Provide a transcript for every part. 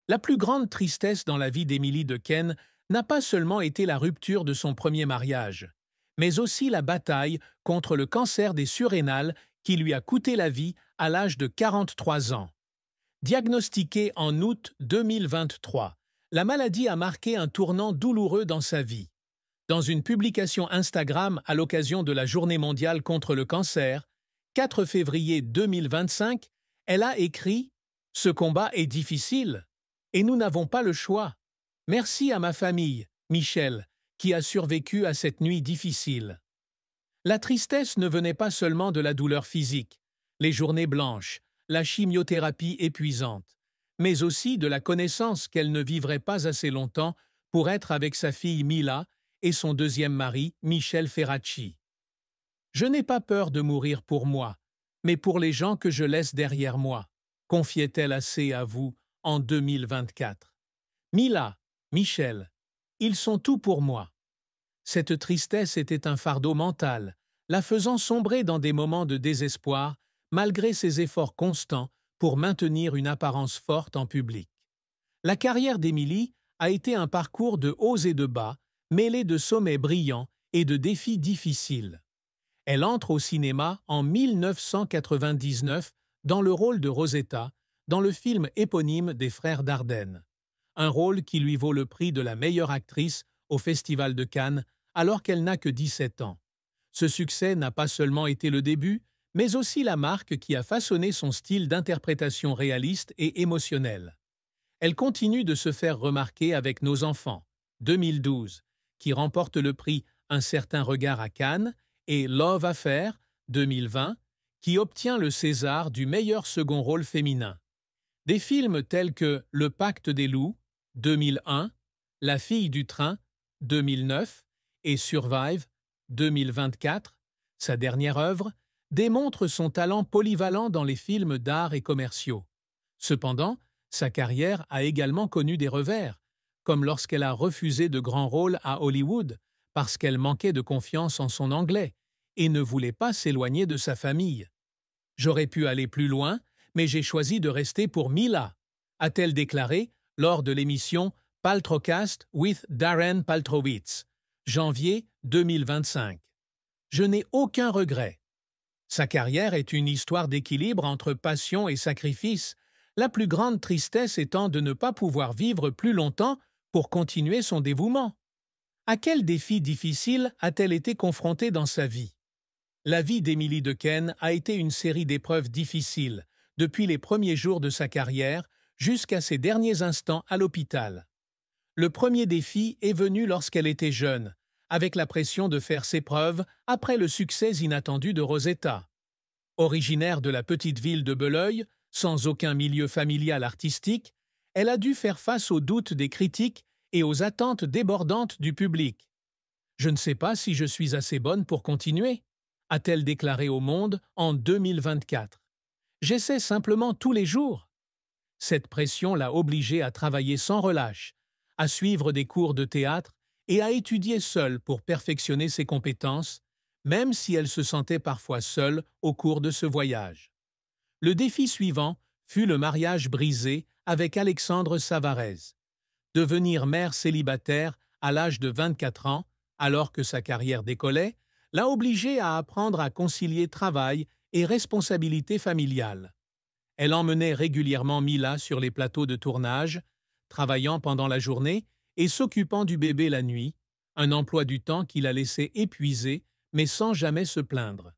La plus grande tristesse dans la vie d'Emily Dequesne n'a pas seulement été la rupture de son premier mariage, mais aussi la bataille contre le cancer des surrénales qui lui a coûté la vie à l'âge de 43 ans. Diagnostiquée en août 2023, la maladie a marqué un tournant douloureux dans sa vie. Dans une publication Instagram à l'occasion de la Journée mondiale contre le cancer, 4 février 2025, elle a écrit « Ce combat est difficile et nous n'avons pas le choix. Merci à ma famille, Michel, qui a survécu à cette nuit difficile. » La tristesse ne venait pas seulement de la douleur physique, les journées blanches, la chimiothérapie épuisante, mais aussi de la connaissance qu'elle ne vivrait pas assez longtemps pour être avec sa fille Mila et son deuxième mari, Michel Ferracci. « Je n'ai pas peur de mourir pour moi, mais pour les gens que je laisse derrière moi », confiait-elle assez à vous en 2024. « Mila, Michel, ils sont tout pour moi. » Cette tristesse était un fardeau mental, la faisant sombrer dans des moments de désespoir, malgré ses efforts constants pour maintenir une apparence forte en public. La carrière d'Emily a été un parcours de hauts et de bas, mêlé de sommets brillants et de défis difficiles. Elle entre au cinéma en 1999 dans le rôle de Rosetta, dans le film éponyme des frères Dardenne. Un rôle qui lui vaut le prix de la meilleure actrice au Festival de Cannes alors qu'elle n'a que 17 ans. Ce succès n'a pas seulement été le début, mais aussi la marque qui a façonné son style d'interprétation réaliste et émotionnel. Elle continue de se faire remarquer avec Nos enfants, 2012, qui remporte le prix Un certain regard à Cannes, et Love Affair, 2020, qui obtient le César du meilleur second rôle féminin. Des films tels que Le Pacte des loups, 2001, La fille du train, 2009, et Survive, 2024, sa dernière œuvre, démontrent son talent polyvalent dans les films d'art et commerciaux. Cependant, sa carrière a également connu des revers, comme lorsqu'elle a refusé de grands rôles à Hollywood parce qu'elle manquait de confiance en son anglais et ne voulait pas s'éloigner de sa famille. « J'aurais pu aller plus loin, mais j'ai choisi de rester pour Mila », a-t-elle déclaré lors de l'émission Paltrowcast with Darren Paltrowitz, janvier 2025. « Je n'ai aucun regret. » Sa carrière est une histoire d'équilibre entre passion et sacrifice, la plus grande tristesse étant de ne pas pouvoir vivre plus longtemps pour continuer son dévouement. À quel défi difficile a-t-elle été confrontée dans sa vie? La vie d'Emily Dequesne a été une série d'épreuves difficiles, depuis les premiers jours de sa carrière jusqu'à ses derniers instants à l'hôpital. Le premier défi est venu lorsqu'elle était jeune, avec la pression de faire ses preuves après le succès inattendu de Rosetta. Originaire de la petite ville de Belœil, sans aucun milieu familial artistique, elle a dû faire face aux doutes des critiques et aux attentes débordantes du public. « Je ne sais pas si je suis assez bonne pour continuer », a-t-elle déclaré au Monde en 2024. « J'essaie simplement tous les jours. » Cette pression l'a obligée à travailler sans relâche, à suivre des cours de théâtre et à étudier seule pour perfectionner ses compétences, même si elle se sentait parfois seule au cours de ce voyage. Le défi suivant fut le mariage brisé avec Alexandre Savarez. Devenir mère célibataire à l'âge de 24 ans, alors que sa carrière décollait, l'a obligée à apprendre à concilier travail et responsabilité familiale. Elle emmenait régulièrement Mila sur les plateaux de tournage, travaillant pendant la journée et s'occupant du bébé la nuit, un emploi du temps qui l'a laissée épuisée, mais sans jamais se plaindre.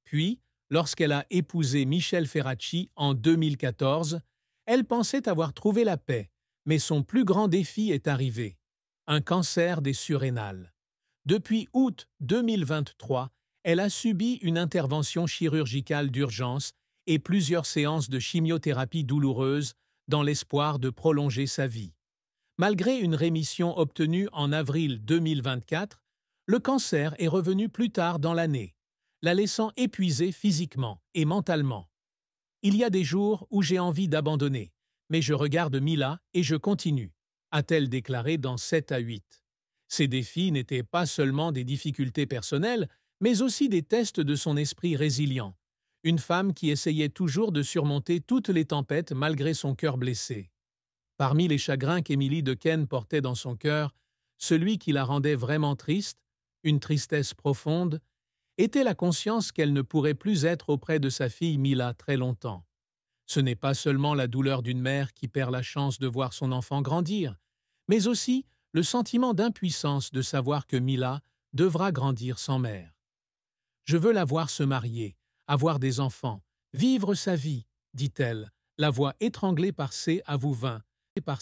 Puis, lorsqu'elle a épousé Michel Ferracci en 2014, elle pensait avoir trouvé la paix, mais son plus grand défi est arrivé, un cancer des surrénales. Depuis août 2023, elle a subi une intervention chirurgicale d'urgence et plusieurs séances de chimiothérapie douloureuses dans l'espoir de prolonger sa vie. Malgré une rémission obtenue en avril 2024, le cancer est revenu plus tard dans l'année, la laissant épuisée physiquement et mentalement. « Il y a des jours où j'ai envie d'abandonner, mais je regarde Mila et je continue », a-t-elle déclaré dans 7 à 8. Ces défis n'étaient pas seulement des difficultés personnelles, mais aussi des tests de son esprit résilient, une femme qui essayait toujours de surmonter toutes les tempêtes malgré son cœur blessé. Parmi les chagrins qu'Émilie Dequesne portait dans son cœur, celui qui la rendait vraiment triste, une tristesse profonde, était la conscience qu'elle ne pourrait plus être auprès de sa fille Mila très longtemps. Ce n'est pas seulement la douleur d'une mère qui perd la chance de voir son enfant grandir, mais aussi le sentiment d'impuissance de savoir que Mila devra grandir sans mère. « Je veux la voir se marier, avoir des enfants, vivre sa vie, dit-elle, la voix étranglée par ses à vous 20 et par